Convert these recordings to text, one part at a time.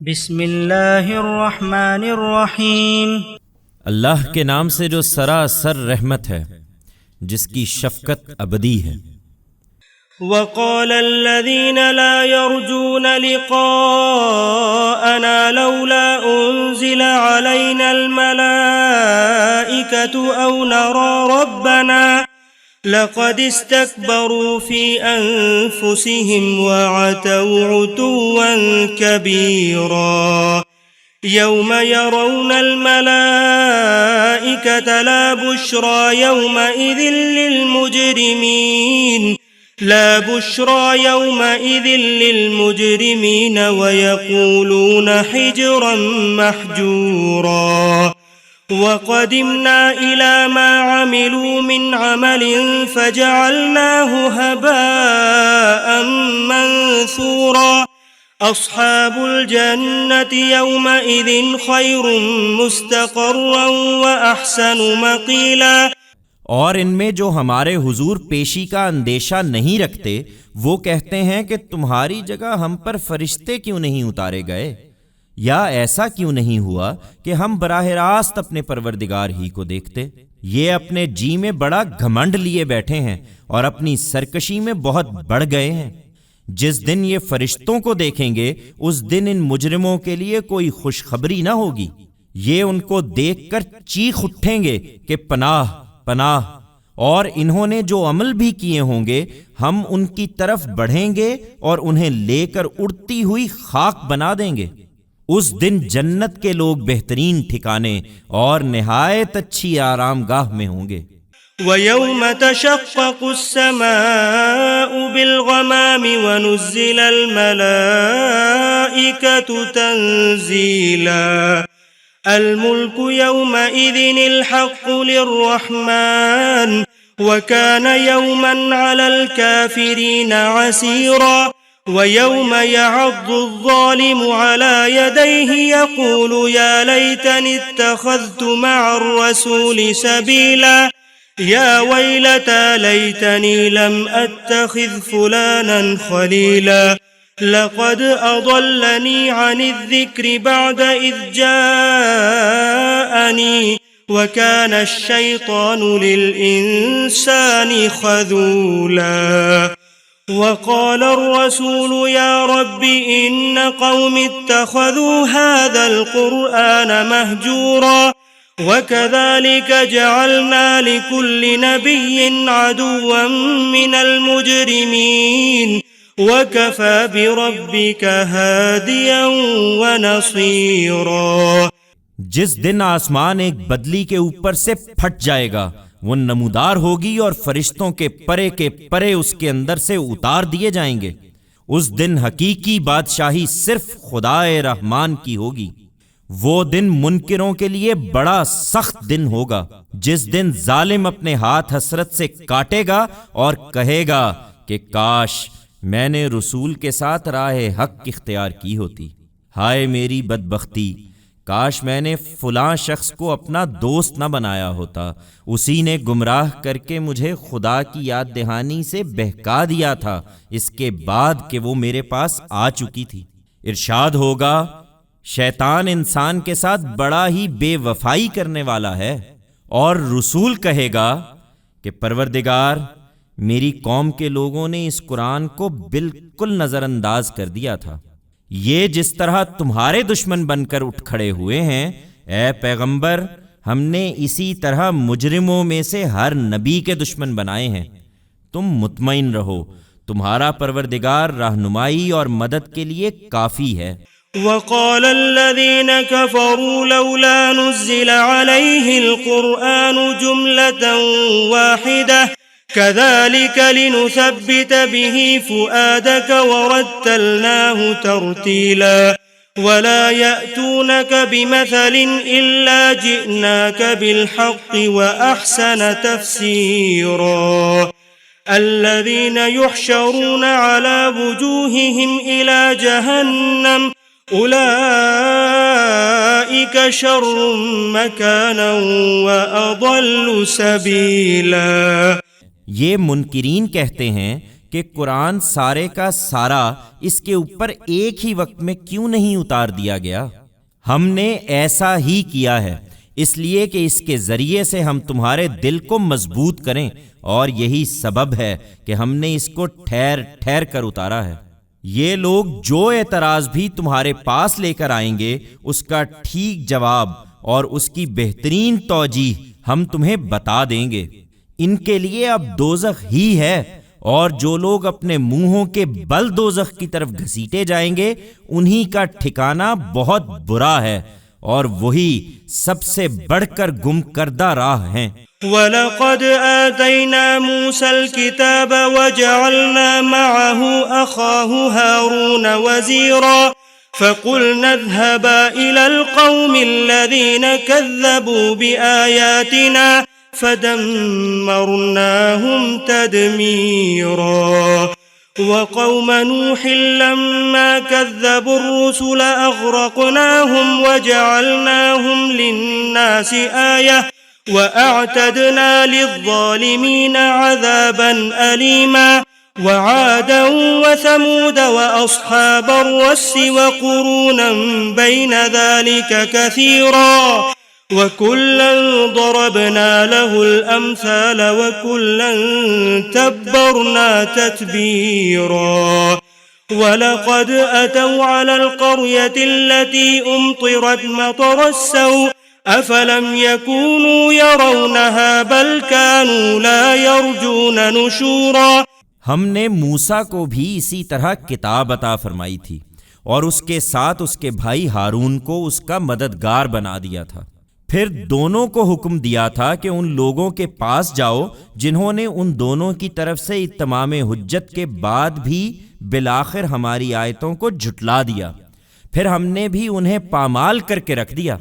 बिस्मिल्लाहिर्रहमानिर्रहीम। अल्लाह के नाम से जो सरासर रहमत है, जिसकी शफ़क़त अबदी है। वक़ालल्लज़ीना ला यरजूना लिक़ाअना लौला उन्ज़िला अलैनल मलाइकतु औ नरा रब्बना लक़द इस्तकबरू फ़ी अनफुसिहिम वअतौ उतुव्वन कबीरा यौम यरौनल मलाइकत ला बुश्रा यौमइज़िन लिलमुजरिमीन वयक़ूलून हिज्रन महजूरा वक़दिमना इला मा अमिलू मिन अमलिन फजअलनाहु हबाअन मंसूरा अस्हाबुल जन्नति यौमइज़िन खैरुम मुस्तक़र्रन व अहसनु मक़ीला। और इनमें जो हमारे हुजूर पेशी का अंदेशा नहीं रखते, वो कहते हैं कि तुम्हारी जगह हम पर फरिश्ते क्यों नहीं उतारे गए, या ऐसा क्यों नहीं हुआ कि हम बराह रास्त अपने परवरदिगार ही को देखते। ये अपने जी में बड़ा घमंड लिए बैठे हैं और अपनी सरकशी में बहुत बढ़ गए हैं। जिस दिन ये फरिश्तों को देखेंगे, उस दिन इन मुजरिमों के लिए कोई खुशखबरी न होगी। ये उनको देखकर चीख उठेंगे कि पनाह पनाह, और इन्होंने जो अमल भी किए होंगे हम उनकी तरफ बढ़ेंगे और उन्हें लेकर उड़ती हुई खाक बना देंगे। उस दिन जन्नत के लोग बेहतरीन ठिकाने और निहायत अच्छी आरामगाह में होंगे। वयौम तशक़्क़ुस्समाउ बिलग़मामि वनुज़्ज़िलल मलाइकतु तंज़ीला अल-मुल्कु यौमइज़िनिल हक़्क़ु लिर्रहमान वकान यौमन अलल काफ़िरीना असीरा वयौम यअद्दुज़्ज़ालिमु अला यदैहि यक़ूलु या लैतनी इत्तख़ज़्तु मअर-रसूलि सबीला या वैलता लैतनी लम अत्तख़िज़ फुलानन ख़लीला लक़द अضلनी अनिज़्ज़िक्रि बअद इज़ जाअनी वकान अश-शैतानु लिल-इंसानि ख़ज़ूला। वक़ाल ar-रसूलु या रब्बि इन्न क़ौमि इत्तख़ज़ू हाज़ल क़ुरआन महजूरा वकज़ालिक जअलना लिकुल्लि नबिय्यिन अदुव्वन मिनल मुजरिमीन वकफ़ा बिरब्बिका हादियन व नसीरा। जिस दिन आसमान एक बदली के ऊपर से फट जाएगा, वो नमूदार होगी और फरिश्तों के परे उसके अंदर से उतार दिए जाएंगे। उस दिन हकीकी बादशाही सिर्फ खुदाए रहमान की होगी। वो दिन मुनकिरों के लिए बड़ा सख्त दिन होगा, जिस दिन जालिम अपने हाथ हसरत से काटेगा और कहेगा कि काश मैंने रसूल के साथ राह हक इख्तियार की होती। हाय मेरी बदबख्ती, काश मैंने फलां शख्स को अपना दोस्त न बनाया होता। उसी ने गुमराह करके मुझे खुदा की याद दहानी से बहका दिया था, इसके बाद कि वो मेरे पास आ चुकी थी। इरशाद होगा, शैतान इंसान के साथ बड़ा ही बेवफाई करने वाला है। और रसूल कहेगा कि परवरदिगार, मेरी कौम के लोगों ने इस कुरान को बिल्कुल नजरअंदाज कर दिया था। ये जिस तरह तुम्हारे दुश्मन बनकर उठ खड़े हुए हैं, ए पैगंबर, हमने इसी तरह मुजरिमों में से हर नबी के दुश्मन बनाए हैं। तुम मुतमईन रहो, तुम्हारा परवरदिगार रहनुमाई और मदद के लिए काफी है। वक़ालल्लज़ीन कफ़रू लौला नुज़्ज़िला अलैहिल क़ुरआनु जुमलतन वाहिदह कज़ालिक लिनुसब्बित बिही फ़ुआदक वरत्तलनाहु तरतीला वला यअतूनक बिमसलिन इल्ला जिअनाक बिलहक़्क़ि व अहसन तफ़सीरा अल्लज़ीन युहशरून अला वुजूहिहिम इला जहन्नम उलाइक शर्रुम मकानन व अضल्लु सबीला। ये मुनकिरीन कहते हैं कि कुरान सारे का सारा इसके ऊपर एक ही वक्त में क्यों नहीं उतार दिया गया? हमने ऐसा ही किया है इसलिए कि इसके जरिए से हम तुम्हारे दिल को मजबूत करें, और यही सबब है कि हमने इसको ठहर ठहर कर उतारा है। ये लोग जो एतराज भी तुम्हारे पास लेकर आएंगे उसका ठीक जवाब और उसकी बेहतरीन तौजीह हम तुम्हें बता देंगे। इनके लिए अब दोज़ख ही है, और जो लोग अपने मुंहों के बल दोज़ख की तरफ घसीटे जाएंगे उन्हीं का ठिकाना बहुत बुरा है, और वही सबसे बढ़कर गुम करदा राह हैं। वलक़द आतैना मूसल किताब वजअलना मअहु अख़ाहु हारून वज़ीरा फ़क़ुलना इज़हबा इलल क़ौमिल्लज़ीना कज़्ज़बू बिआयातिना फदम्मरनाहुम तदमीरा वक़ौम नूहिन लम्मा कज़्ज़बुर-रुसुल अग़रक़नाहुम वजअलनाहुम लिन्नासि आयह वअअतदना लिज़्ज़ालिमीन अज़ाबन अलीमा वआदन वसमूद वअस्हाबर रस्स वक़ुरूनन बैन ज़ालिक कसीरा वकुल्लन ज़रबना लहुल अम्साल वकुल्लन तब्बरना तत्बीरा वलक़द अतौ अलल क़र्यतिल्लती उम्तिरत मतरस्सौ अफलम यकूनू यरौनहा बल कानू ला यरजून नुशूरा। हमने मूसा को भी इसी तरह किताब अता फरमाई थी और उसके साथ उसके भाई हारून को उसका मददगार बना दिया था। फिर दोनों को हुक्म दिया था कि उन लोगों के पास जाओ जिन्होंने उन दोनों की तरफ से इत्माम हुज्जत के बाद भी बिलाखिर हमारी आयतों को झुटला दिया। फिर हमने भी उन्हें पामाल करके रख दिया।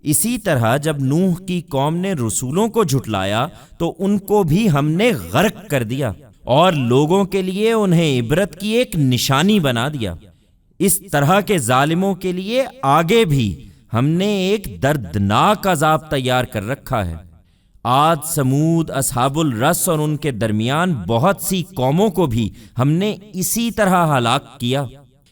इसी तरह जब नूह की कौम ने रसूलों को झुटलाया तो उनको भी हमने गर्क कर दिया और लोगों के लिए उन्हें इबरत की एक निशानी बना दिया। इस तरह के जालिमों के लिए आगे भी हमने एक दर्दनाक अजाब तैयार कर रखा है। आद, समूद, असहाबुल रस और उनके दरमियान बहुत सी कौमों को भी हमने इसी तरह हलाक किया।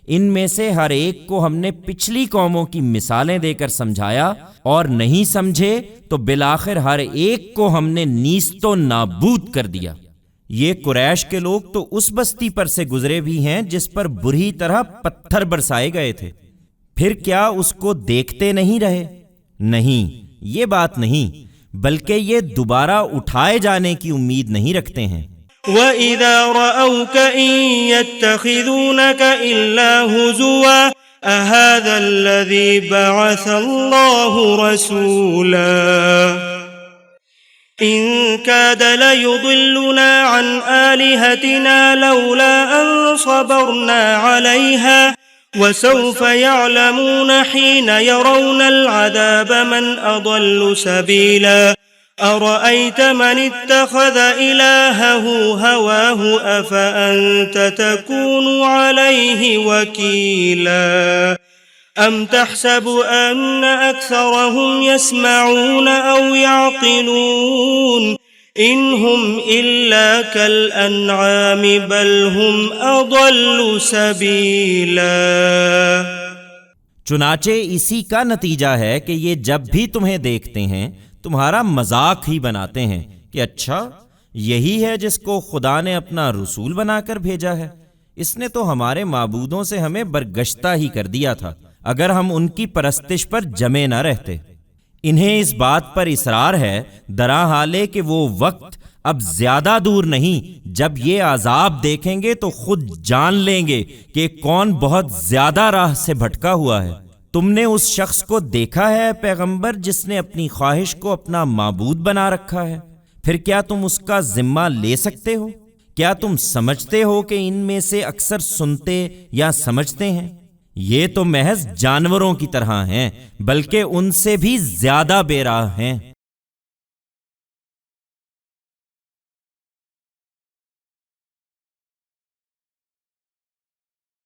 इनमें से हर एक को हमने पिछली कौमों की मिसालें देकर समझाया, और नहीं समझे तो बिलाखिर हर एक को हमने नीस्तो नाबूद कर दिया। ये कुरैश के लोग तो उस बस्ती पर से गुजरे भी हैं जिस पर बुरी तरह पत्थर बरसाए गए थे, फिर क्या उसको देखते नहीं रहे? नहीं, ये बात नहीं, बल्कि ये दोबारा उठाए जाने की उम्मीद नहीं रखते हैं। वइज़ा रअौक इन यत्तखिज़ूनक इल्ला हुज़ुवा अहाज़ल्लज़ी बअसल्लाहु रसूला इन काद लयुदिल्लुना अन आलिहतिना लौला अन सबरना अलैहा वसौफ यअलमून हीन यरौनल अज़ाब मन अदल्लु सबीला अरअयत मन इत्तखज़ इलाहहु हवाहु अफअन्त तकूनु अलैहि वकीला अम तहसबु अन्न अक्सरहुम यस्मऊन औ यअक़िलून इन्हुम इल्ला कल अन्आमि बल हुम अदल्लु सबीला। चुनाचे इसी का नतीजा है कि ये जब भी तुम्हें देखते हैं तुम्हारा मजाक ही बनाते हैं कि अच्छा यही है जिसको खुदा ने अपना रसूल बनाकर भेजा है। इसने तो हमारे माबूदों से हमें बरगश्ता ही कर दिया था अगर हम उनकी परस्तिश पर जमे न रहते। इन्हें इस बात पर इसरार है दरा हाले कि वो वक्त अब ज्यादा दूर नहीं जब ये अजाब देखेंगे तो खुद जान लेंगे कि कौन बहुत ज्यादा राह से भटका हुआ है। तुमने उस शख्स को देखा है पैगंबर जिसने अपनी ख्वाहिश को अपना माबूद बना रखा है? फिर क्या तुम उसका जिम्मा ले सकते हो? क्या तुम समझते हो कि इनमें से अक्सर सुनते या समझते हैं? ये तो महज जानवरों की तरह हैं, बल्कि उनसे भी ज्यादा बेराह हैं।